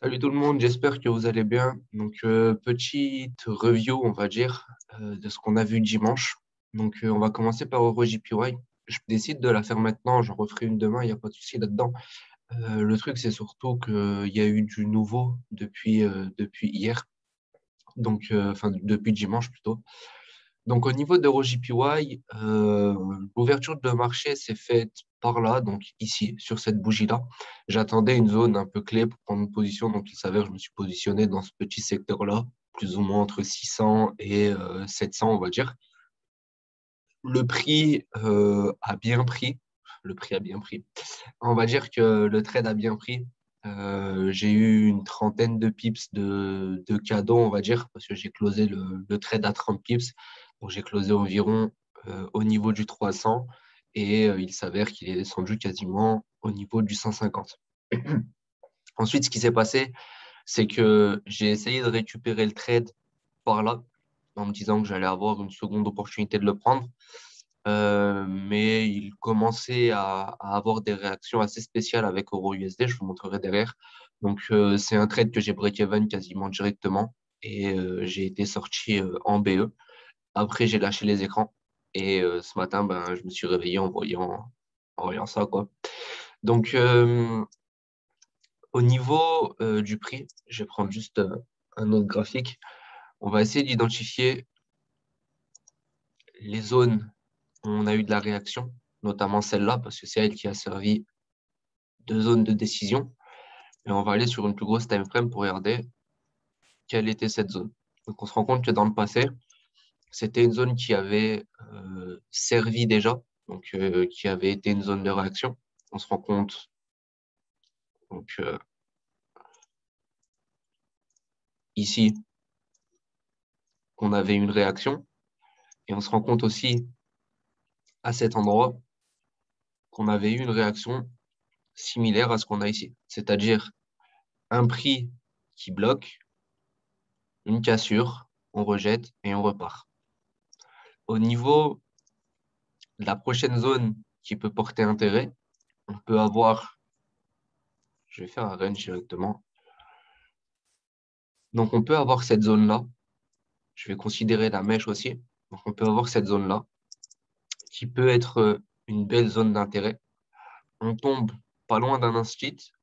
Salut tout le monde, j'espère que vous allez bien. Petite review, on va dire, de ce qu'on a vu dimanche. On va commencer par EuroJPY. Je décide de la faire maintenant, j'en referai une demain, il n'y a pas de souci là-dedans. Le truc, c'est surtout qu'il y a eu du nouveau depuis hier, enfin depuis dimanche plutôt. Donc, au niveau d'EuroJPY, l'ouverture de marché s'est faite par là, donc ici, sur cette bougie-là. J'attendais une zone un peu clé pour prendre une position, donc il s'avère que je me suis positionné dans ce petit secteur-là, plus ou moins entre 600 et 700, on va dire. Le prix a bien pris. Le prix a bien pris. On va dire que le trade a bien pris. J'ai eu une trentaine de pips de cadeaux, on va dire, parce que j'ai closé le trade à 30 pips. Donc, j'ai closé environ au niveau du 300 et il s'avère qu'il est descendu quasiment au niveau du 150. Ensuite, ce qui s'est passé, c'est que j'ai essayé de récupérer le trade par là, en me disant que j'allais avoir une seconde opportunité de le prendre. Mais il commençait à avoir des réactions assez spéciales avec EURUSD, je vous montrerai derrière. C'est un trade que j'ai break-even quasiment directement et j'ai été sorti en BE. Après, j'ai lâché les écrans et ce matin, ben, je me suis réveillé en voyant ça, quoi. Donc, euh, Au niveau du prix, je vais prendre juste un autre graphique. On va essayer d'identifier les zones où on a eu de la réaction, notamment celle-là, parce que c'est elle qui a servi de zone de décision. Et on va aller sur une plus grosse time frame pour regarder quelle était cette zone. Donc, on se rend compte que dans le passé, c'était une zone qui avait servi déjà, qui avait été une zone de réaction. On se rend compte donc, ici qu'on avait une réaction. Et on se rend compte aussi à cet endroit qu'on avait eu une réaction similaire à ce qu'on a ici. C'est-à-dire un prix qui bloque, une cassure, on rejette et on repart. Au niveau de la prochaine zone qui peut porter intérêt, on peut avoir, je vais faire un range directement. Donc, on peut avoir cette zone-là. Je vais considérer la mèche aussi. Donc, on peut avoir cette zone-là qui peut être une belle zone d'intérêt. On tombe pas loin d'un instit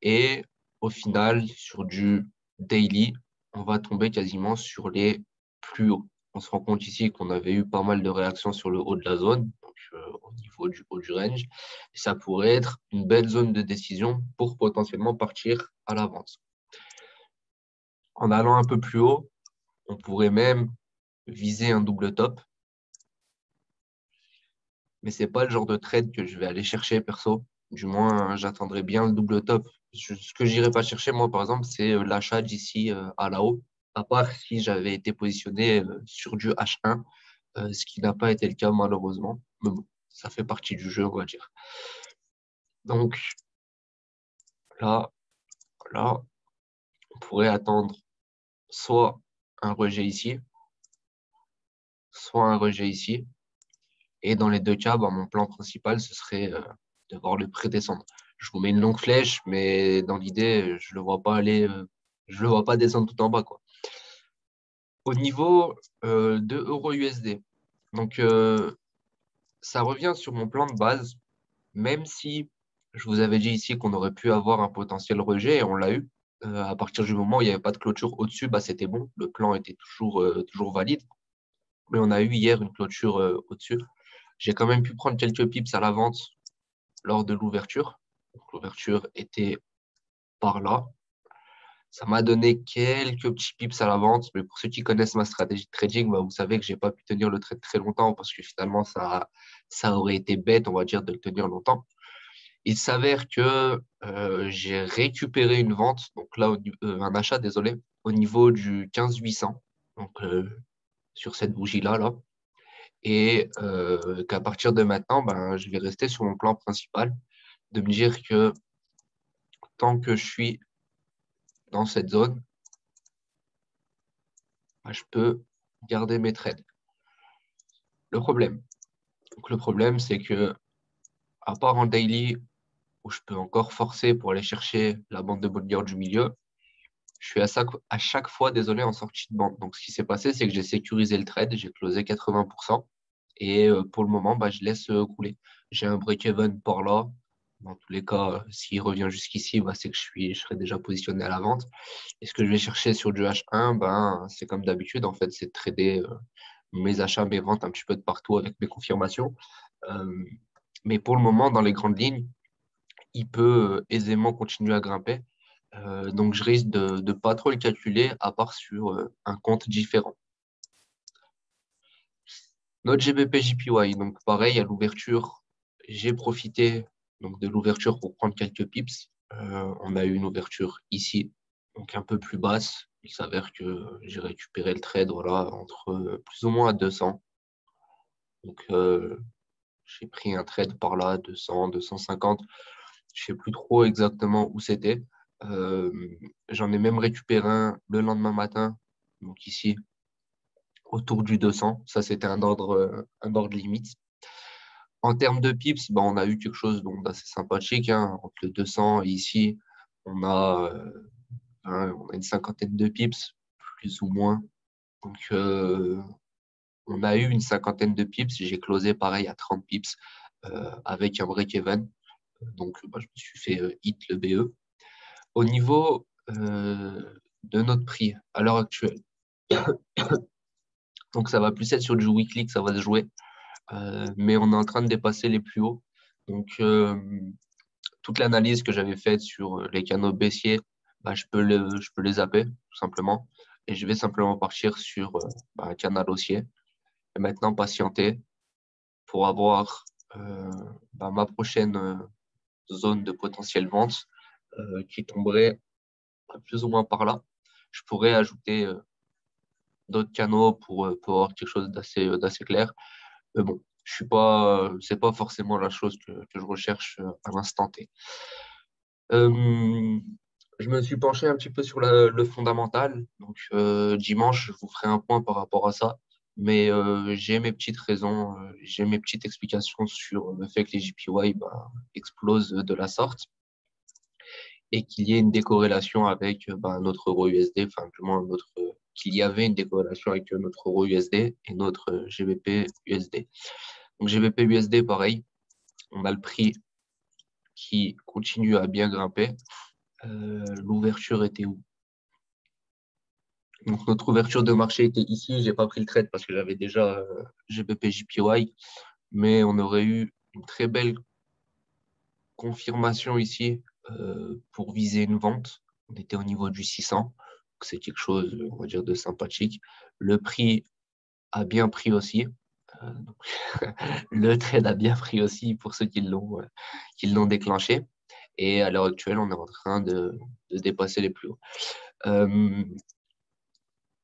et au final, sur du daily, on va tomber quasiment sur les plus hauts. On se rend compte ici qu'on avait eu pas mal de réactions sur le haut de la zone, au niveau du haut du range. Et ça pourrait être une belle zone de décision pour potentiellement partir à la vente. En allant un peu plus haut, on pourrait même viser un double top, mais c'est pas le genre de trade que je vais aller chercher perso. Du moins, j'attendrai bien le double top. Ce que j'irai pas chercher, moi, par exemple, c'est l'achat d'ici à là-haut, à part si j'avais été positionné sur du H1, ce qui n'a pas été le cas malheureusement. Mais bon, ça fait partie du jeu, on va dire. Donc là, là, on pourrait attendre soit un rejet ici, soit un rejet ici. Et dans les deux cas, bah, mon plan principal, ce serait de voir le prix descendre. Je vous mets une longue flèche, mais dans l'idée, je le vois pas descendre tout en bas, quoi. Au niveau de euro-USD, donc ça revient sur mon plan de base, même si je vous avais dit ici qu'on aurait pu avoir un potentiel rejet, et on l'a eu. À partir du moment où il n'y avait pas de clôture au-dessus, bah, c'était bon. Le plan était toujours valide. Mais on a eu hier une clôture au-dessus. J'ai quand même pu prendre quelques pips à la vente lors de l'ouverture. L'ouverture était par là. Ça m'a donné quelques petits pips à la vente, mais pour ceux qui connaissent ma stratégie de trading, bah, vous savez que j'ai pas pu tenir le trade très longtemps parce que finalement, ça aurait été bête, on va dire, de le tenir longtemps. Il s'avère que j'ai récupéré une vente, donc là, un achat, désolé, au niveau du 15 800, donc sur cette bougie-là, là. Et qu'à partir de maintenant, ben, je vais rester sur mon plan principal, de me dire que tant que je suis dans cette zone, ben, je peux garder mes trades. Le problème, c'est que à part en daily, où je peux encore forcer pour aller chercher la bande de Bollinger du milieu, Je suis à chaque fois désolé en sortie de bande. Donc, ce qui s'est passé, c'est que j'ai sécurisé le trade, j'ai closé 80%. Et pour le moment, bah, je laisse couler. J'ai un break-even par là. Dans tous les cas, s'il revient jusqu'ici, bah, c'est que je serai déjà positionné à la vente. Et ce que je vais chercher sur du H1, ben, c'est comme d'habitude, en fait, c'est de trader mes achats, mes ventes un petit peu de partout avec mes confirmations. Euh, mais pour le moment, dans les grandes lignes, il peut aisément continuer à grimper. Donc, je risque de ne pas trop le calculer, à part sur un compte différent. Notre GBP JPY, donc pareil, à l'ouverture, j'ai profité donc, de l'ouverture pour prendre quelques pips. On a eu une ouverture ici, donc un peu plus basse. Il s'avère que j'ai récupéré le trade voilà, entre plus ou moins à 200. Donc, j'ai pris un trade par là, 200, 250. Je sais plus trop exactement où c'était. Euh, J'en ai même récupéré un le lendemain matin, donc ici, autour du 200. Ça, c'était un ordre limite. En termes de pips, bah, on a eu quelque chose d'assez sympathique. Hein. Entre le 200 et ici, on a, on a une cinquantaine de pips, plus ou moins. Donc, on a eu une cinquantaine de pips. J'ai closé pareil à 30 pips avec un break-even. Donc, bah, je me suis fait hit le BE. Au niveau de notre prix à l'heure actuelle, donc ça va plus être sur du weekly que ça va se jouer, mais on est en train de dépasser les plus hauts. Donc, toute l'analyse que j'avais faite sur les canaux baissiers, bah, je peux les zapper, tout simplement. Et je vais simplement partir sur bah, un canal haussier. Et maintenant, patienter pour avoir bah, ma prochaine zone de potentielle vente qui tomberait plus ou moins par là. Je pourrais ajouter d'autres canaux pour avoir quelque chose d'assez clair. Mais bon, je suis pas, c'est pas forcément la chose que je recherche à l'instant T. Euh, je me suis penché un petit peu sur le fondamental. Donc, dimanche, je vous ferai un point par rapport à ça. Mais j'ai mes petites raisons, j'ai mes petites explications sur le fait que les JPY bah, explosent de la sorte et qu'il y ait une décorrélation avec bah, notre euro USD, enfin, du moins, qu'il y avait une décorrélation avec notre euro USD et notre GBP USD. Donc, GBP USD, pareil, on a le prix qui continue à bien grimper. L'ouverture était où? Donc, notre ouverture de marché était ici. J'ai pas pris le trade parce que j'avais déjà GBP JPY, mais on aurait eu une très belle confirmation ici pour viser une vente. On était au niveau du 600. C'est quelque chose, on va dire, de sympathique. Le prix a bien pris aussi. Donc, le trade a bien pris aussi pour ceux qui l'ont déclenché. Et à l'heure actuelle, on est en train de dépasser les plus hauts.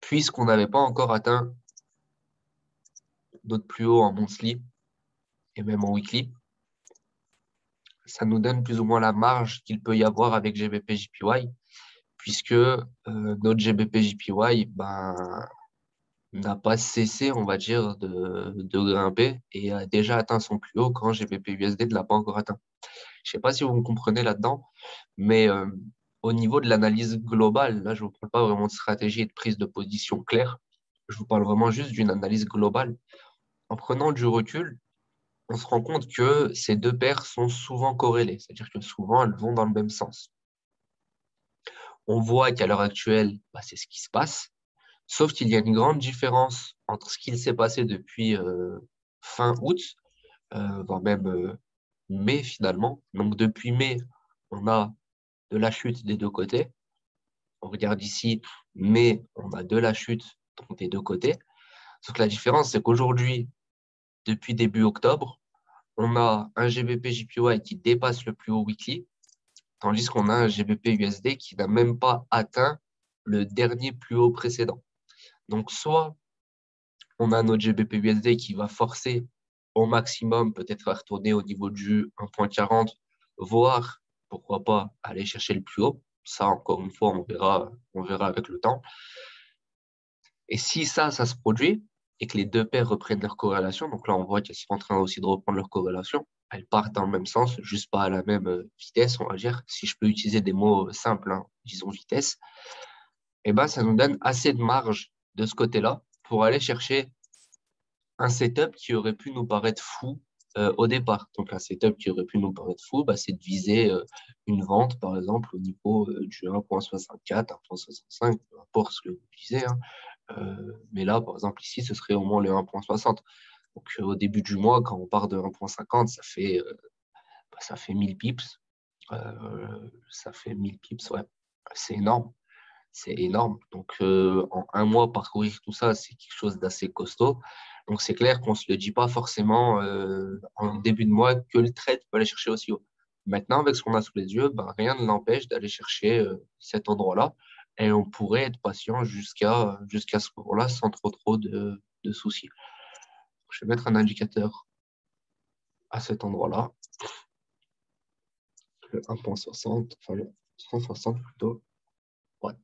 Puisqu'on n'avait pas encore atteint notre plus haut en monthly et même en weekly, ça nous donne plus ou moins la marge qu'il peut y avoir avec GBP JPY, puisque notre GBP JPY ben, n'a pas cessé, on va dire, de grimper et a déjà atteint son plus haut quand GBP USD ne l'a pas encore atteint. Je ne sais pas si vous me comprenez là-dedans, mais au niveau de l'analyse globale, là, je ne vous parle pas vraiment de stratégie et de prise de position claire, je vous parle vraiment juste d'une analyse globale. En prenant du recul, on se rend compte que ces deux paires sont souvent corrélées, c'est-à-dire que souvent elles vont dans le même sens. On voit qu'à l'heure actuelle, bah, c'est ce qui se passe, sauf qu'il y a une grande différence entre ce qu'il s'est passé depuis fin août, voire même mai finalement. Donc depuis mai, on a de la chute des deux côtés. On regarde ici, mai, on a de la chute des deux côtés. Donc la différence, c'est qu'aujourd'hui, depuis début octobre, on a un GBP JPY qui dépasse le plus haut weekly, tandis qu'on a un GBP USD qui n'a même pas atteint le dernier plus haut précédent. Donc, soit on a notre GBP USD qui va forcer au maximum, peut-être à retourner au niveau du 1.40, voire, pourquoi pas, aller chercher le plus haut. Ça, encore une fois, on verra avec le temps. Et si ça se produit, et que les deux paires reprennent leur corrélation, donc là, on voit qu'elles sont en train aussi de reprendre leur corrélation, elles partent dans le même sens, juste pas à la même vitesse, on va dire. Si je peux utiliser des mots simples, hein, disons vitesse. et ben, ça nous donne assez de marge de ce côté-là pour aller chercher un setup qui aurait pu nous paraître fou au départ. Donc, un setup qui aurait pu nous paraître fou, bah, c'est de viser une vente, par exemple, au niveau du 1.64, 1.65, peu importe ce que vous visez. Hein. Mais là, par exemple, ici, ce serait au moins le 1.60. Donc, au début du mois, quand on part de 1.50, ça fait 1000 pips. Ça fait 1000 pips, ouais. C'est énorme. C'est énorme. Donc, en un mois, parcourir tout ça, c'est quelque chose d'assez costaud. Donc, c'est clair qu'on ne se le dit pas forcément en début de mois que le trade peut aller chercher aussi haut. Maintenant, avec ce qu'on a sous les yeux, ben, rien ne l'empêche d'aller chercher cet endroit-là. Et on pourrait être patient jusqu'à ce moment-là sans trop de soucis. Je vais mettre un indicateur à cet endroit-là, le 1.60, enfin le 160 plutôt. What?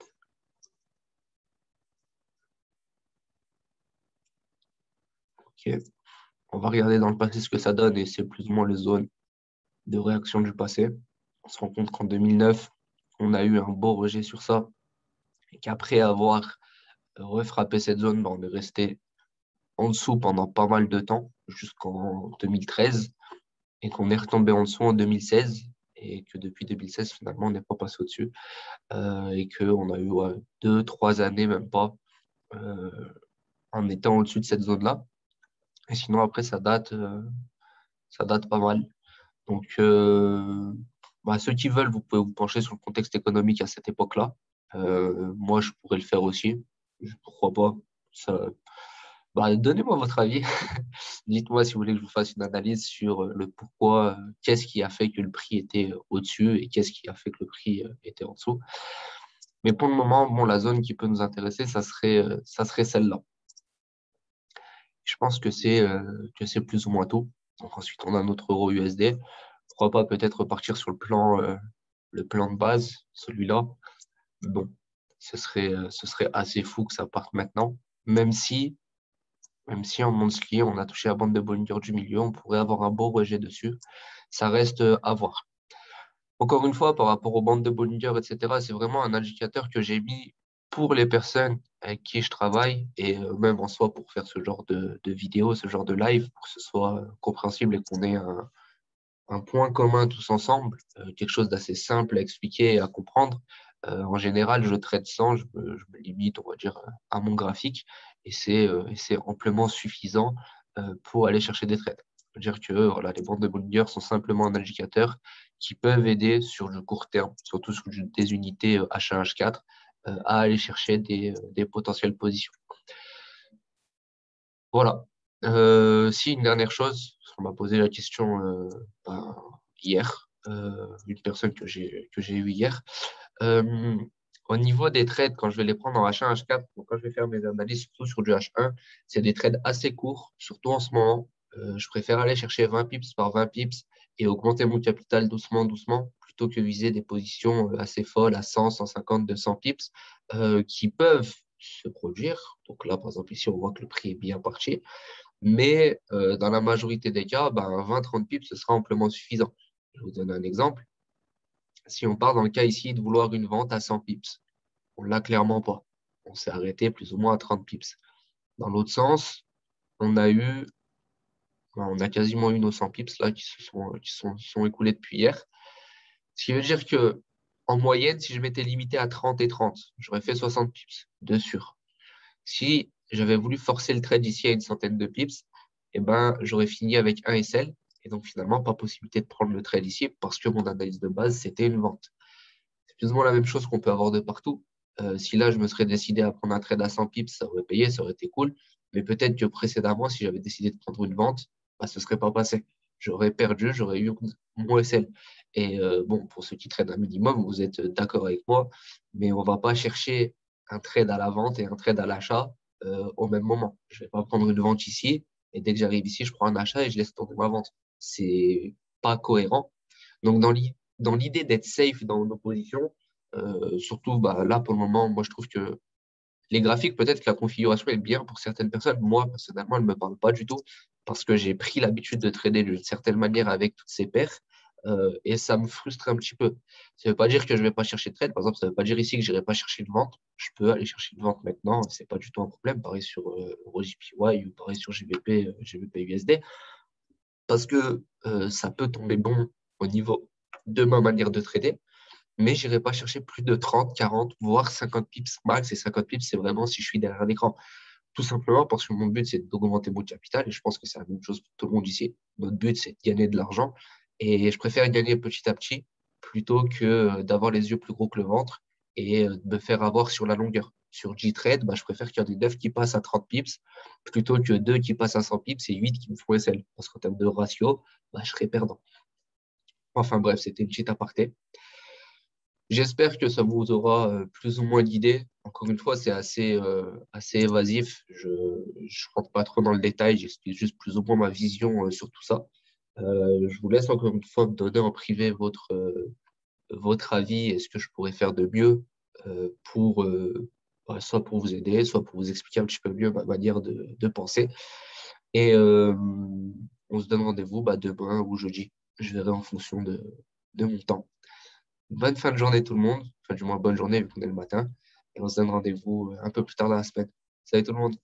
Ok. On va regarder dans le passé ce que ça donne et c'est plus ou moins les zones de réaction du passé. On se rend compte qu'en 2009, on a eu un beau rejet sur ça et qu'après avoir refrappé cette zone, ben, on est resté en dessous pendant pas mal de temps, jusqu'en 2013, et qu'on est retombé en dessous en 2016 et que depuis 2016, finalement, on n'est pas passé au-dessus et qu'on a eu 2, 3 années, même pas, euh, en étant au-dessus de cette zone-là. Et sinon, après, ça date pas mal. Donc, bah, ceux qui veulent, vous pouvez vous pencher sur le contexte économique à cette époque-là. Moi, je pourrais le faire aussi. Pourquoi pas? Ça... Bah, donnez-moi votre avis. Dites-moi si vous voulez que je vous fasse une analyse sur le pourquoi, qu'est-ce qui a fait que le prix était au-dessus et qu'est-ce qui a fait que le prix était en dessous. Mais pour le moment, bon, la zone qui peut nous intéresser, ça serait celle-là. Je pense que c'est plus ou moins tout. Donc ensuite, on a notre euro USD. Pourquoi pas peut-être repartir sur le plan de base, celui-là. Bon, ce serait assez fou que ça parte maintenant. Même si, même si en monthly, on a touché la bande de Bollinger du milieu, on pourrait avoir un beau rejet dessus. Ça reste à voir. Encore une fois, par rapport aux bandes de Bollinger, etc., c'est vraiment un indicateur que j'ai mis pour les personnes avec qui je travaille et même en soi pour faire ce genre de vidéo, ce genre de live, pour que ce soit compréhensible et qu'on ait un point commun tous ensemble, quelque chose d'assez simple à expliquer et à comprendre. En général, je traite sans, je me limite, on va dire, à mon graphique et c'est amplement suffisant pour aller chercher des trades. C'est-à-dire que voilà, les bandes de Bollinger sont simplement un indicateur qui peuvent aider sur le court terme, surtout sur des unités H1, H4, à aller chercher des potentielles positions. Voilà. Si une dernière chose, parce qu'on m'a posé la question ben, hier, une personne que j'ai eue hier. Euh, Au niveau des trades, quand je vais les prendre en H1, H4, donc quand je vais faire mes analyses, surtout sur du H1, c'est des trades assez courts, surtout en ce moment. Je préfère aller chercher 20 pips par 20 pips et augmenter mon capital doucement, doucement, plutôt que viser des positions assez folles à 100, 150, 200 pips qui peuvent se produire. Donc là, par exemple, ici, on voit que le prix est bien parti. Mais dans la majorité des cas, ben, 20-30 pips, ce sera amplement suffisant. Je vais vous donner un exemple. Si on part dans le cas ici de vouloir une vente à 100 pips, on l'a clairement pas. On s'est arrêté plus ou moins à 30 pips. Dans l'autre sens, on a eu, on a quasiment eu nos 100 pips là qui sont écoulés depuis hier. Ce qui veut dire que en moyenne, si je m'étais limité à 30 et 30, j'aurais fait 60 pips, de sûr. Si j'avais voulu forcer le trade ici à une centaine de pips, eh ben, j'aurais fini avec un SL. Et donc, finalement, pas possibilité de prendre le trade ici parce que mon analyse de base, c'était une vente. C'est plus ou moins la même chose qu'on peut avoir de partout. Si là, je me serais décidé à prendre un trade à 100 pips, ça aurait payé, ça aurait été cool. Mais peut-être que précédemment, si j'avais décidé de prendre une vente, bah, ce ne serait pas passé. J'aurais perdu, j'aurais eu mon SL. Et bon, pour ceux qui tradent un minimum, vous êtes d'accord avec moi, mais on ne va pas chercher un trade à la vente et un trade à l'achat au même moment. Je ne vais pas prendre une vente ici et dès que j'arrive ici, je prends un achat et je laisse tomber ma vente. C'est pas cohérent. Donc, dans l'idée d'être safe dans nos positions, surtout bah, là pour le moment, moi je trouve que les graphiques, peut-être que la configuration est bien pour certaines personnes. Moi, personnellement, elle ne me parle pas du tout parce que j'ai pris l'habitude de trader d'une certaine manière avec toutes ces paires. et ça me frustre un petit peu. Ça ne veut pas dire que je ne vais pas chercher de trade. Par exemple, ça ne veut pas dire ici que je n'irai pas chercher une vente. Je peux aller chercher une vente maintenant, ce n'est pas du tout un problème. Pareil sur EuroJPY ou pareil sur GBP USD, parce que ça peut tomber bon au niveau de ma manière de trader, mais je n'irai pas chercher plus de 30, 40, voire 50 pips max. Et 50 pips, c'est vraiment si je suis derrière l'écran. Tout simplement parce que mon but, c'est d'augmenter mon capital et je pense que c'est la même chose pour tout le monde ici. Notre but, c'est de gagner de l'argent et je préfère gagner petit à petit plutôt que d'avoir les yeux plus gros que le ventre et de me faire avoir sur la longueur. Sur G-Trade, bah, je préfère qu'il y en ait 9 qui passent à 30 pips plutôt que 2 qui passent à 100 pips et 8 qui me font SL. Parce qu'en termes de ratio, bah, je serais perdant. Enfin bref, c'était une petite aparté. J'espère que ça vous aura plus ou moins guidé. Encore une fois, c'est assez évasif. Je ne rentre pas trop dans le détail, j'explique juste plus ou moins ma vision sur tout ça. Je vous laisse encore une fois me donner en privé votre avis et ce que je pourrais faire de mieux pour soit pour vous aider, soit pour vous expliquer un petit peu mieux ma manière de penser. Et on se donne rendez-vous demain ou jeudi. Je verrai en fonction de mon temps. Bonne fin de journée tout le monde, enfin du moins bonne journée vu qu'on est le matin, et on se donne rendez-vous un peu plus tard dans la semaine. Salut tout le monde.